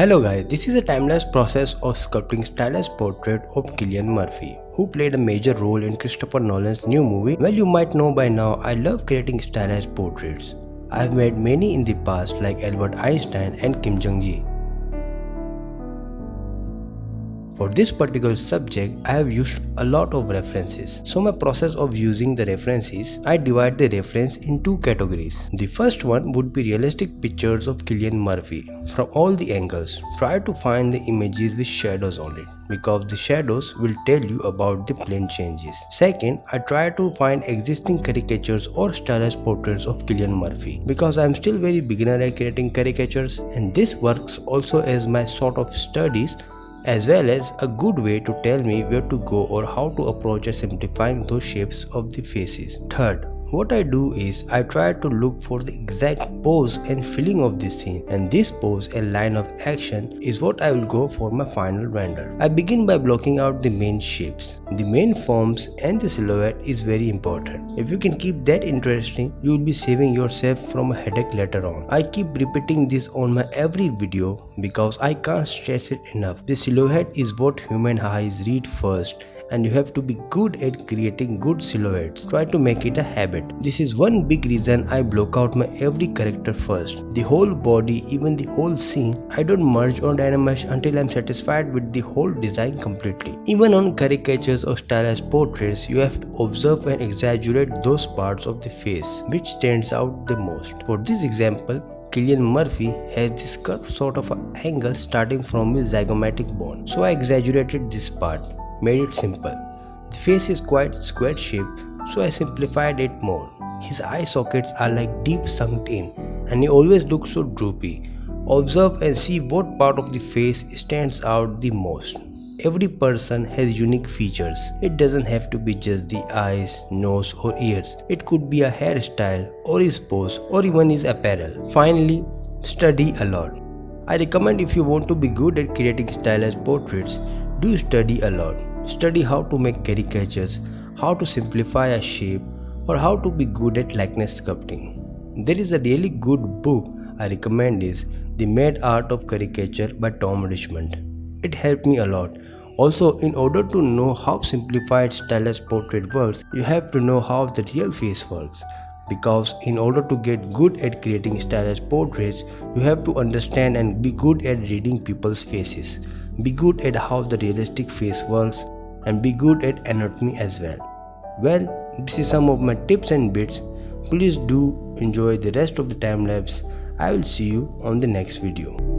Hello guys, this is a timeless process of sculpting stylized portrait of Cillian Murphy, who played a major role in Christopher Nolan's new movie. Well, you might know by now, I love creating stylized portraits. I have made many in the past like Albert Einstein and Kim Jong-gi. For this particular subject, I have used a lot of references. So my process of using the references, I divide the reference in two categories. The first one would be realistic pictures of Cillian Murphy from all the angles. Try to find the images with shadows on it, because the shadows will tell you about the plane changes. Second, I try to find existing caricatures or stylized portraits of Cillian Murphy, because I am still very beginner at creating caricatures, and this works also as my sort of studies, as well as a good way to tell me where to go or how to approach simplifying those shapes of the faces. Third, what I do is I try to look for the exact pose and feeling of this scene, and this pose and line of action is what I will go for my final render. I begin by blocking out the main shapes. The main forms and the silhouette is very important. If you can keep that interesting, you will be saving yourself from a headache later on. I keep repeating this on my every video because I can't stress it enough. The silhouette is what human eyes read first, and you have to be good at creating good silhouettes. Try to make it a habit. This is one big reason I block out my every character first. The whole body, even the whole scene, I don't merge or dynamesh until I'm satisfied with the whole design completely. Even on caricatures or stylized portraits, you have to observe and exaggerate those parts of the face which stands out the most. For this example, Cillian Murphy has this curved sort of an angle starting from his zygomatic bone. So I exaggerated this part, made it simple. The face is quite square shaped, so I simplified it more. His eye sockets are like deep sunk in, and he always looks so droopy. Observe and see what part of the face stands out the most. Every person has unique features. It doesn't have to be just the eyes, nose or ears. It could be a hairstyle or his pose or even his apparel. Finally, study a lot. I recommend if you want to be good at creating stylized portraits, do study a lot. Study how to make caricatures, how to simplify a shape, or how to be good at likeness sculpting. There is a really good book I recommend is The Mad Art of Caricature by Tom Richmond. It helped me a lot. Also, in order to know how simplified stylized portrait works, you have to know how the real face works. Because in order to get good at creating stylized portraits, you have to understand and be good at reading people's faces. Be good at how the realistic face works, and be good at anatomy as well. Well, this is some of my tips and bits. Please do enjoy the rest of the time lapse. I will see you on the next video.